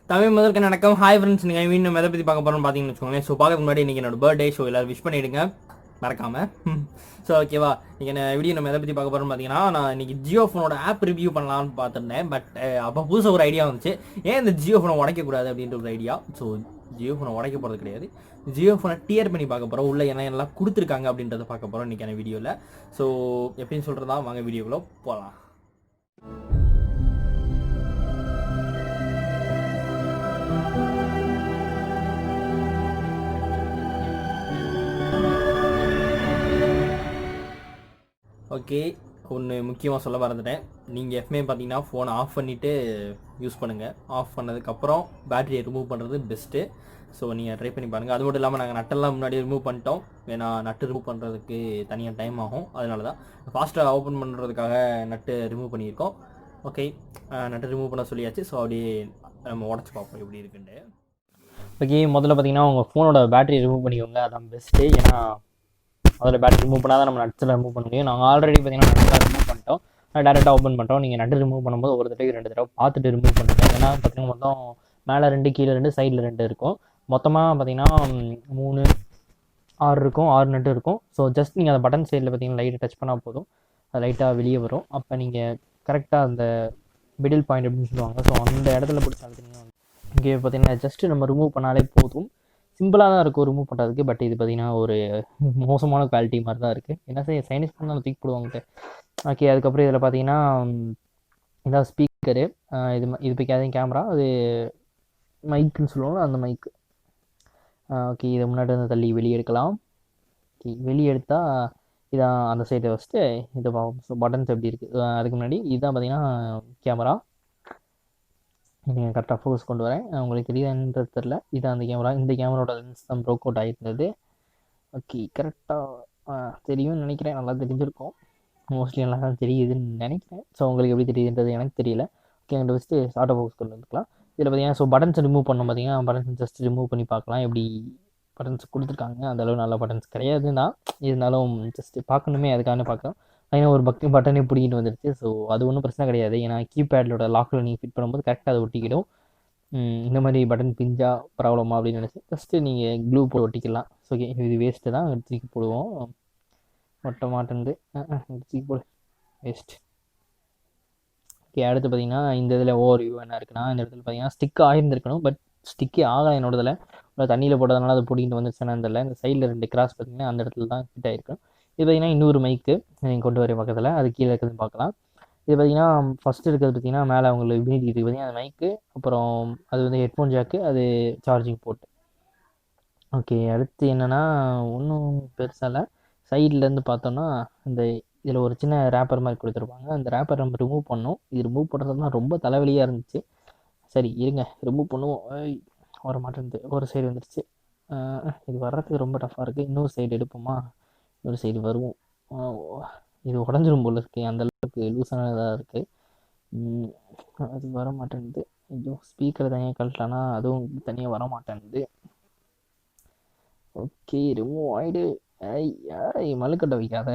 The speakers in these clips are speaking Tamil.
தமிழ் முதலுக்கு நடக்கும் ஹாய் ஃப்ரெண்ட்ஸ். நீங்கள் இன்னும் எதை பற்றி பார்க்க போகிறோம்னு பார்த்தீங்கன்னு வச்சுக்கோங்களேன். ஸோ பார்க்க முன்னாடி இன்றைக்கி என்னோட பர்த்டே. ஸோ எல்லோரும் விஷ் பண்ணிவிடுங்க மறக்காமல். ஸோ ஓகேவா, நீங்கள் வீடியோ நம்ம எதை பற்றி பார்க்க போகிறோம்னு பார்த்தீங்கன்னா, நான் இன்றைக்கி ஜியோ ஃபோனோட ஆப் ரிவ்யூ பண்ணலாம்னு பார்த்துருந்தேன். பட் அப்போ புதுசாக ஒரு ஐடியா வந்துச்சு, ஏன் இந்த ஜியோ ஃபோனை உடைக்கக்கூடாது அப்படின்ற ஒரு ஐடியா. ஸோ ஜியோ ஃபோனை உடைக்க போகிறது கிடையாது, ஜியோ ஃபோனை டியர் பண்ணி பார்க்க போகிறோம். உள்ள என்னெல்லாம் கொடுத்துருக்காங்க அப்படின்றத பார்க்க போகிறோம் இன்றைக்கான வீடியோவில். ஸோ எப்படின்னு சொல்கிறதா, வாங்க வீடியோக்குள்ளே போகலாம். ஓகே, ஒன்று முக்கியமாக சொல்ல மறந்துட்டேன். நீங்கள் எப்பவுமே பார்த்தீங்கன்னா ஃபோனை ஆஃப் பண்ணிவிட்டு யூஸ் பண்ணுங்கள். ஆஃப் பண்ணதுக்கப்புறம் பேட்டரியை ரிமூவ் பண்ணுறது பெஸ்ட்டு. ஸோ நீங்கள் ட்ரை பண்ணி பாருங்கள். அது மட்டும் இல்லாமல் நாங்கள் நட்டெல்லாம் முன்னாடி ரிமூவ் பண்ணிட்டோம். ஏன்னா நட்டு ரிமூவ் பண்ணுறதுக்கு தனியாக டைம் ஆகும். அதனால தான் ஃபாஸ்ட்டாக ஓப்பன் பண்ணுறதுக்காக நட்டு ரிமூவ் பண்ணியிருக்கோம். ஓகே, நட்டு ரிமூவ் பண்ண சொல்லியாச்சு. ஸோ அப்படியே நம்ம உடச்சி பார்ப்போம் எப்படி இருக்குன்ட்டு. ஓகே, முதல்ல பார்த்தீங்கன்னா உங்கள் ஃபோனோட பேட்டரி ரிமூவ் பண்ணிக்கோங்க, அதான் பெஸ்ட்டு. ஏன்னா அதில் பேட்டரி ரிமூவ் பண்ணால் தான் நம்ம நட்ஸில் ரிமூவ் பண்ண முடியும். நாங்கள் ஆல்ரெடி பார்த்தீங்கன்னா நட்ஸில் ரிமூவ் பண்ணிட்டோம், டேரெக்டாக ஓப்பன் பண்ணுறோம். நீங்கள் நட்டு ரிமூவ் பண்ணும்போது ஒரு தடவை 2 தடவை பார்த்துட்டு ரிமூவ் பண்ணுங்கள். ஏன்னா பார்த்தீங்கன்னா மொத்தம் மேலே 2 கீழே 2 சைடில் 2 இருக்கும். மொத்தமாக பார்த்தீங்கன்னா 3 6 இருக்கும், 6 நட்டு இருக்கும். ஸோ ஜஸ்ட் நீங்கள் அந்த பட்டன் சைடில் பார்த்தீங்கன்னா லைட்டை டச் பண்ணால் போதும், அது லைட்டாக வெளியே வரும். அப்போ நீங்கள் கரெக்டாக அந்த மிடில் பாயிண்ட் அப்படின்னு சொல்லுவாங்க. ஸோ அந்த இடத்துல பிடிச்சா இங்கே பார்த்தீங்கன்னா ஜஸ்ட்டு நம்ம ரிமூவ் பண்ணாலே போதும். சிம்பிளாக தான் இருக்கும் ரிமூவ் பண்ணுறதுக்கு. பட் இது பார்த்தீங்கன்னா ஒரு மோசமான குவாலிட்டி மாதிரி தான் இருக்குது. என்ன சைனீஸ் பண்ணால் தூக்கி போடுவாங்க. ஓகே, அதுக்கப்புறம் இதில் பார்த்தீங்கன்னா இதான் ஸ்பீக்கரு, இது பிக்காதையும் கேமரா, அது மைக்குன்னு சொல்லுவாங்க, அந்த மைக்கு. ஓகே, இதை முன்னாடி வந்து தள்ளி வெளியே எடுக்கலாம். ஓகே, வெளியே எடுத்தால் இதான் அந்த சைடை வச்சுட்டு இதை பார்ப்போம். ஸோ பட்டன்ஸ் எப்படி இருக்குது. அதுக்கு முன்னாடி இதுதான் பார்த்தீங்கன்னா கேமரா. நீங்கள் கரெக்டாக ஃபோக்கஸ் கொண்டு வரேன், உங்களுக்கு தெரியுதுன்றது தெரில. இதுதான் அந்த கேமரா. இந்த கேமராவோட லென்ஸ் தான் ப்ரோக் அவுட் ஆகிருந்தது. ஓகே, கரெக்டாக தெரியும்னு நினைக்கிறேன், நல்லா தெரிஞ்சிருக்கும். மோஸ்ட்லி நல்லா தான் தெரியுதுன்னு நினைக்கிறேன். ஸோ உங்களுக்கு எப்படி தெரியுதுன்றது எனக்கு தெரியல. ஓகே, என்கிட்ட வச்சுட்டு ஆட்டோ ஃபோக்கஸ் கொண்டு வந்துக்கலாம். இதில் பார்த்தீங்கன்னா ஸோ பட்டன்ஸ் ரிமூவ் பண்ணோம். பார்த்தீங்கன்னா பட்டன்ஸ் ஜஸ்ட் ரிமூவ் பண்ணி பார்க்கலாம் எப்படி பட்டன்ஸ் கொடுத்துருக்காங்க. அந்தளவு நல்ல பட்டன்ஸ் கிடையாது தான், இருந்தாலும் ஜஸ்ட்டு பார்க்கணுமே அதுக்கான பார்க்கலாம். ஏன்னா ஒரு பட்டனே பிடிக்கிட்டு வந்துடுச்சு. ஸோ அது ஒன்றும் பிரச்சனை கிடையாது. ஏன்னா கீபேடோட லாக்கில் நீங்கள் ஃபிட் பண்ணும்போது கரெக்டாக அதை ஒட்டிக்கிடும். இந்த மாதிரி பட்டன் பிஞ்சா ப்ராப்ளமா அப்படின்னு நினச்சி ஜஸ்ட்டு நீங்கள் க்ளூ போட்டு ஒட்டிக்கலாம். ஸோ ஓகே, இது வேஸ்ட்டு தான், தூக்கி போடுவோம். ஒட்ட மாட்டேன்து, தூக்கி போடு, வேஸ்ட். ஓகே, அடுத்து பார்த்தீங்கன்னா இந்த இதில் ஓவர் வியூ என்ன இருக்குன்னா, இந்த இடத்துல பார்த்தீங்கன்னா ஸ்டிக் ஆகியிருந்துருக்கணும். பட் ஸ்டிக்கே ஆகாது என்னோட இதில். தண்ணியில் போட்டதுனால அதை பிடிக்கிட்டு வந்துச்சுன்னா தெரியல. இந்த சைடில் 2 கிராஸ் பார்த்தீங்கன்னா அந்த இடத்துல தான் ஃபிட் ஆகிருக்கும். இது பார்த்தீங்கன்னா இன்னொரு மைக்கு நீங்கள் கொண்டு வர பக்கத்தில், அது கீழே இருக்கிறது பார்க்கலாம். இது பார்த்தீங்கன்னா ஃபஸ்ட்டு இருக்கிறது பார்த்தீங்கன்னா மேலே அவங்களுக்கு மீதி இருக்குது பார்த்தீங்கன்னா அந்த மைக்கு. அப்புறம் அது வந்து ஹெட்ஃபோன் ஜாக்கு, அது சார்ஜிங் போர்ட்டு. ஓகே, அடுத்து என்னென்னா ஒன்றும் பெருசாக இல்லை. சைட்லேருந்து பார்த்தோன்னா இந்த இதில் ஒரு சின்ன ரேப்பர் மாதிரி கொடுத்துருப்பாங்க. அந்த ரேப்பர் நம்ம ரிமூவ் பண்ணோம். இது ரிமூவ் பண்ணுறது தான் ரொம்ப தலைவலியாக இருந்துச்சு. சரி இருங்க, ரிமூவ் பண்ணுவோம். வர மாட்டேங்குது, ஒரு சைடு வந்துடுச்சு. இது வர்றதுக்கு ரொம்ப டஃப்பாக இருக்குது. இன்னொரு சைடு எடுப்போமா, இன்னொரு சைடு வருவோம். இது உடஞ்சிரும் போல் இருக்குது, அந்தளவுக்கு லூஸானதாக இருக்குது. அது வர மாட்டேங்குது. ஐயோ, ஸ்பீக்கரை தனியாக கழட்டலான்னா அதுவும் தனியாக வர மாட்டேங்குது. Okay, remove ஆகிடு. மல்லுக்கட்டை வைக்காத.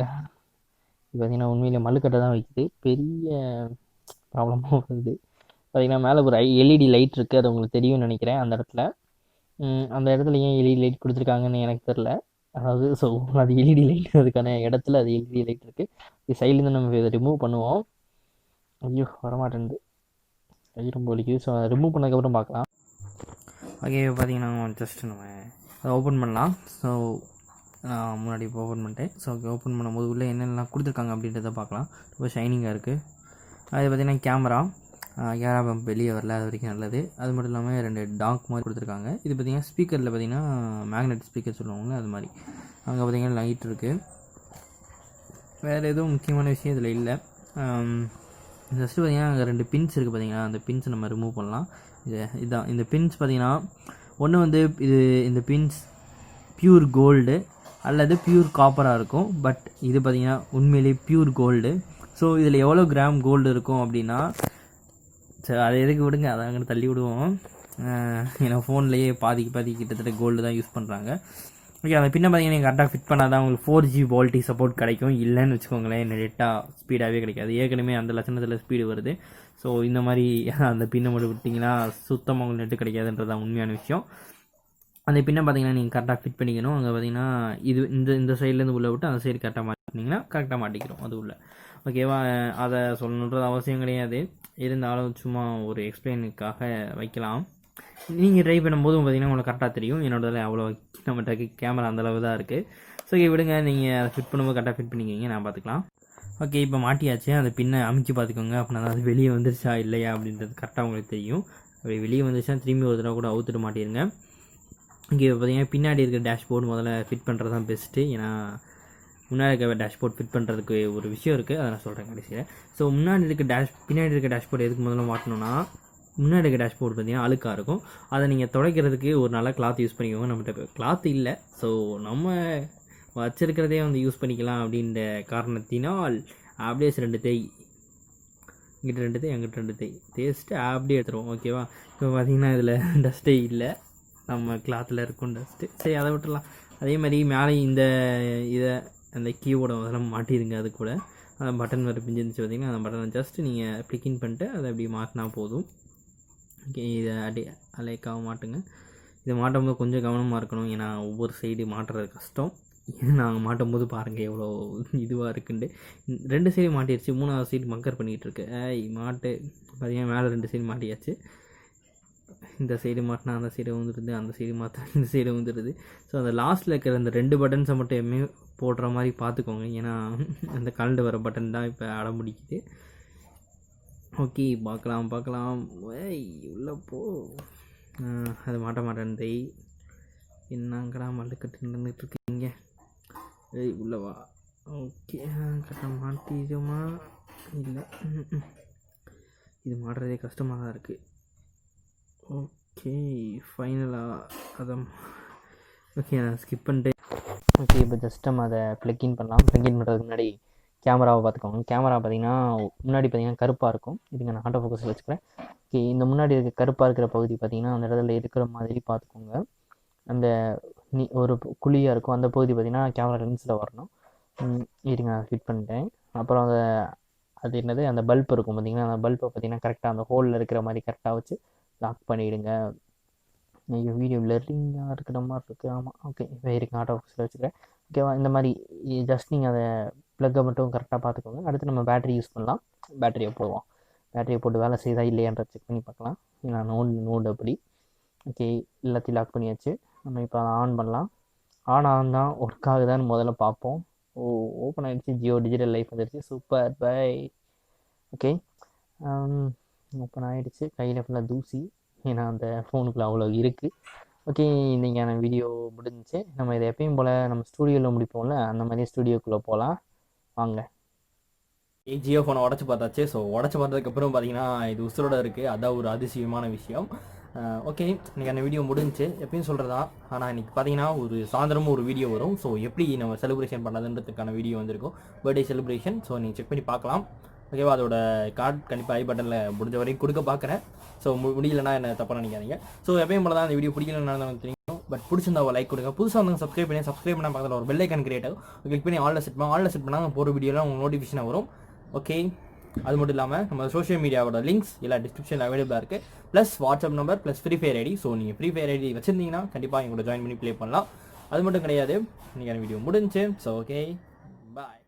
இது பார்த்தீங்கன்னா உண்மையிலே மல்லுக்கட்டை தான் வைக்குது, பெரிய ப்ராப்ளமாக வருது. பார்த்தீங்கன்னா மேலே ஒரு எல்இடி லைட் இருக்குது, அது உங்களுக்கு தெரியும்னு நினைக்கிறேன். அந்த இடத்துல ஏன் எல்இடி லைட் கொடுத்துருக்காங்கன்னு எனக்கு தெரில. அதாவது ஸோ அது எல்இடி லைட், அதுக்கான இடத்துல அது எல்இடி லைட் இருக்குது. இது சைட்லேருந்து நம்ம இதை ரிமூவ் பண்ணுவோம். ஐயோ, வரமாட்டேன்து, கை ரொம்ப வலிக்குது. ஸோ ரிமூவ் பண்ணதுக்கப்புறம் பார்க்கலாம். ஓகே, பார்த்தீங்கன்னா ஜஸ்ட் நம்ம அதை ஓப்பன் பண்ணலாம். ஸோ நான் முன்னாடி இப்போ ஓப்பன் பண்ணிட்டேன். ஸோ ஓப்பன் பண்ணும்போது உள்ளே என்னென்னலாம் கொடுத்துருக்காங்க அப்படின்றத பார்க்கலாம். ரொம்ப ஷைனிங்காக இருக்குது. அது பார்த்திங்கன்னா கேமரா பம்ப் வெளியே வரல, அது வரைக்கும் நல்லது. அது மட்டும் இல்லாமல் 2 டாக் மாதிரி கொடுத்துருக்காங்க. இது பார்த்திங்கன்னா ஸ்பீக்கரில் பார்த்திங்கன்னா மேக்னெட் ஸ்பீக்கர் சொல்லுவாங்க, அது மாதிரி. அங்கே பார்த்திங்கன்னா லைட் இருக்குது. வேறு எதுவும் முக்கியமான விஷயம் இதில் இல்லை. ஜஸ்ட்டு பார்த்திங்கன்னா அங்கே 2 பின்ஸ் இருக்குது. பார்த்திங்கன்னா அந்த பின்ஸை நம்ம ரிமூவ் பண்ணலாம். இதுதான் இந்த பின்ஸ் பார்த்திங்கன்னா ஒன்று வந்து இந்த பின்ஸ் பியூர் கோல்டு அல்லது பியூர் காப்பராக இருக்கும். பட் இது பார்த்திங்கன்னா உண்மையிலே பியூர் கோல்டு. ஸோ இதில் எவ்வளோ கிராம் கோல்டு இருக்கும் அப்படின்னா, சரி அதை எதுக்கு விடுங்க, அதை அங்கே தள்ளி விடுவோம். ஏன்னா ஃபோன்லேயே பாதிக்கு கிட்டத்தட்ட கோல்டு தான் யூஸ் பண்ணுறாங்க. ஓகே, அந்த பின்னை பார்த்தீங்கன்னா நீங்கள் கரெக்டாக ஃபிட் பண்ணால் தான் உங்களுக்கு 4G வோல்டேஜ் சப்போர்ட் கிடைக்கும். இல்லைன்னு வச்சுக்கோங்களேன், நெட்டாக ஸ்பீடாகவே கிடைக்காது. ஏற்கனவே அந்த லட்சணத்தில் ஸ்பீடு வருது. ஸோ இந்த மாதிரி அந்த பின்னை மட்டும் விட்டிங்கன்னா சுத்தமாக உங்களுக்கு நெட்டு கிடைக்காதுன்றது தான் உண்மையான விஷயம். அந்த பின்னை பார்த்தீங்கன்னா நீங்கள் கரெக்டாக ஃபிட் பண்ணிக்கணும். அங்கே பார்த்தீங்கன்னா இது இந்த சைட்லேருந்து உள்ளே விட்டு அந்த சைடு கரெக்டாக மாட்டினீங்கன்னா கரெக்டாக மாட்டிக்கிறோம் அது உள்ள. ஓகேவா, அதை சொல்லணுன்றது அவசியம் கிடையாது, இருந்தாலும் சும்மா ஒரு எக்ஸ்பிளைனுக்காக வைக்கலாம். நீங்கள் ட்ரை பண்ணும்போது பார்த்தீங்கன்னா உங்களுக்கு கரெக்டாக தெரியும். என்னோடதில் அவ்வளோ நம்மகிட்ட கேமரா அந்தளவு தான் இருக்குது. ஸோ விடுங்க, நீங்கள் அதை ஃபிட் பண்ணும்போது கரெக்டாக ஃபிட் பண்ணிக்கிங்க, நான் பார்த்துக்கலாம். ஓகே, இப்போ மாட்டியாச்சு. அந்த பின்னை அமைச்சு பார்த்துக்கோங்க, அப்படின்னா அது வெளியே வந்துருச்சா இல்லையா அப்படின்றது கரெக்டாக உங்களுக்கு தெரியும். அப்படி வெளியே வந்துருச்சுன்னா திரும்பி ஒரு தடவை கூட அவுத்துட்டு மாட்டிடுங்க. இங்கே பார்த்தீங்கன்னா பின்னாடி இருக்கிற டேஷ்போர்டு முதல்ல ஃபிட் பண்ணுறது தான் பெஸ்ட்டு. ஏன்னா முன்னாடி இருக்க டேஷ்போர்ட் ஃபிட் பண்ணுறதுக்கு ஒரு விஷயம் இருக்குது, அதை நான் சொல்கிறேன் கடைசியில். ஸோ பின்னாடி இருக்க டேஷ்போர்டு எதுக்கு முதல்ல மாட்டணும்னா, முன்னாடி இருக்க டேஷ்போர்டு பார்த்தீங்கன்னா அழுக்காக இருக்கும். அதை நீங்கள் துடைக்கிறதுக்கு ஒரு நல்ல கிளாத் யூஸ் பண்ணிக்கோங்க. நம்மகிட்ட கிளாத் இல்லை, ஸோ நம்ம வச்சிருக்கிறதே வந்து யூஸ் பண்ணிக்கலாம் அப்படின்ற காரணத்தினால் அப்படியே 2 தேய், இங்கிட்ட 2 தேய், அங்கிட்ட 2 தேய் தேய்ச்சிட்டு அப்படியே எடுத்துருவோம். ஓகேவா, இப்போ பார்த்தீங்கன்னா இதில் டஸ்ட்டே இல்லை, நம்ம கிளாத்தில் இருக்கும் டஸ்ட்டு. சரி, அதை விட்டுடலாம். அதே மாதிரி மேலே இதை அந்த கீவோட அதெல்லாம் மாட்டிடுங்க. அது கூட அந்த பட்டன் வர பிஞ்சிருந்துச்சு பார்த்தீங்கன்னா, அந்த பட்டனை ஜஸ்ட்டு நீங்கள் கிளிக்கின் பண்ணிட்டு அதை அப்படி மாட்டினா போதும். ஓகே, இதை அலைக்காக மாட்டுங்க. இதை மாட்டும் போது கொஞ்சம் கவனமாக இருக்கணும், ஏன்னா ஒவ்வொரு சைடு மாட்டுறது கஷ்டம். நாங்கள் மாட்டும் போது பாருங்கள் எவ்வளோ இதுவாக இருக்குன்ட்டு. 2 சைடு மாட்டிடுச்சு, 3வது சைடு மக்கர் பண்ணிகிட்டு இருக்கு. மாட்டு பார்த்தீங்கன்னா மேலே 2 சைடு மாட்டியாச்சு. இந்த சைடு மாட்டினா அந்த சைடு வந்துடுது, அந்த சைடு மாற்றினா இந்த சைடு வந்துடுது. ஸோ அந்த லாஸ்ட்டில் இருக்கிற அந்த 2 பட்டன்ஸை மட்டும் எப்பவுமே போடுற மாதிரி பார்த்துக்கோங்க, ஏன்னா அந்த கலண்டு வர பட்டன் தான் இப்போ அடம்பிடிக்குது. ஓகே, பார்க்கலாம். உள்ளே போ. அது மாட்ட மாட்டேன். என்னங்கடா மல்லுக்கட்டு நடந்துட்டுருக்கீங்க? உள்ளவா. ஓகே, கரெக்டாக மாட்டிடுமா? இல்லை, இது மாட்டுறதே கஷ்டமாக தான் இருக்குது. ஓகே, ஃபைனலாக அதை ஓகே நான் ஸ்கிப் பண்ணிட்டு. ஓகே, இப்போ ஜஸ்ட் நம்ம அதை ப்ளக்கின் பண்ணலாம். ப்ளக்கின் பண்ணுறதுக்கு முன்னாடி கேமராவை பார்த்துக்கோங்க. கேமரா பார்த்தீங்கன்னா முன்னாடி பார்த்தீங்கன்னா கருப்பாக இருக்கும். இதுங்க நான் ஆட்டோ ஃபோக்கஸில் வச்சுக்கிறேன். ஓகே, இந்த முன்னாடி இருக்க கருப்பாக இருக்கிற பகுதி பார்த்தீங்கன்னா அந்த இடத்துல இருக்கிற மாதிரி பார்த்துக்கோங்க. அந்த ஒரு குழியாக இருக்கும், அந்த பகுதி பார்த்தீங்கன்னா கேமரா லென்ஸில் வரணும். இருங்க, நான் ஃபிட் பண்ணிட்டேன். அப்புறம் அது என்னது, அந்த பல்ப் இருக்கும் பார்த்தீங்கன்னா, அந்த பல்பை பார்த்தீங்கன்னா கரெக்டாக அந்த ஹோலில் இருக்கிற மாதிரி கரெக்டாக வச்சு லாக் பண்ணிவிடுங்க. வீடியோ பிளரிங்காக இருக்கிற மாதிரி இருக்குது. ஆமாம், ஓகே, இப்போ இருக்கு, ஆட்டோ ஃபோக்கஸில் வச்சுக்கிறேன். ஓகேவா, இந்த மாதிரி ஜஸ்ட் நீங்கள் அதை ப்ளக்கை மட்டும் கரெக்டாக பார்த்துக்கோங்க. அடுத்து நம்ம பேட்டரி யூஸ் பண்ணலாம். பேட்டரியை போடுவோம். பேட்டரியை போட்டு வேலை செய்தா இல்லையான்ற செக் பண்ணி பார்க்கலாம். நான் நோடு அப்படி. ஓகே, எல்லாத்தையும் லாக் பண்ணியாச்சு. நம்ம இப்போ அதை ஆன் பண்ணலாம். ஆன் தான் ஒர்க் ஆகுதான்னு முதல்ல பார்ப்போம். ஓப்பன் ஆகிடுச்சு. ஜியோ டிஜிட்டல் லைஃப் வந்துடுச்சு. Super, bye. ஓகே, ஓப்பன் ஆகிடுச்சு. கையில் ஃபுல்லாக தூசி, ஏன்னா அந்த ஃபோனுக்குள்ளே அவ்வளோ இருக்குது. ஓகே, இன்றைக்கான வீடியோ முடிஞ்சிச்சு. நம்ம இதை எப்பயும் போல் நம்ம ஸ்டூடியோவில் முடிப்போம்ல, அந்த மாதிரி ஸ்டூடியோக்குள்ளே போகலாம் வாங்க. ஜியோ ஃபோனை உடச்சி பார்த்தாச்சு. ஸோ உடச்சி பார்த்ததுக்கப்புறம் பார்த்தீங்கன்னா இது உசுரோட இருக்குது. அதான் ஒரு அதிசயமான விஷயம். ஓகே, இன்றைக்கான வீடியோ முடிஞ்சிச்சு. எப்பயும் சொல்கிறதா, ஆனால் இன்றைக்கி பார்த்தீங்கன்னா ஒரு சாயந்தரமும் ஒரு வீடியோ வரும். ஸோ எப்படி நம்ம செலிப்ரேஷன் பண்ணதுன்றதுக்கான வீடியோ வந்திருக்கும், பர்த்டே செலிப்ரேஷன். ஸோ நீங்கள் செக் பண்ணி பார்க்கலாம். ஓகேவா, அதோட கார்டு கண்டிப்பாக ஐ பட்டனில் முடிஞ்ச வரைக்கும் கொடுக்க பார்க்குறேன். ஸோ முடியலன்னா என்ன தப்பாக நினைக்காதீங்க. ஸோ எப்பயும் போல தான் அந்த வீடியோ பிடிக்கலன்னு தெரியும், பட் பிடிச்சிருந்தா ஒரு லைக் கொடுங்க. புதுசாக வந்து சப்ஸ்கிரைப் பண்ணால் பக்கத்தில் ஒரு பெல் ஐக்கான் கிரியேட் ஆகும். கிளிக் பண்ணி ஆல்ல செட் பண்ணால் போகிற வீடியோலாம் உங்களுக்கு நோட்டிஃபிகேஷன் வரும். ஓகே, அது மட்டும் இல்லாமல் நம்ம சோஷியல் மீடியாவோட லிங்க்ஸ் எல்லா டிஸ்கிரிப்ஷனில் அவைலபிளாக இருக்குது. Plus WhatsApp number, plus free fire ID. So நீங்கள் ஃப்ரீ ஃபயர் ஐடி வச்சுருந்தீங்கன்னா கண்டிப்பாக எங்களோட ஜாயின் பண்ணி ப்ளே பண்ணலாம். அது மட்டும் கிடையாது, இன்றைக்கான வீடியோ முடிஞ்சுச்சு. ஸோ ஓகே, பாய்.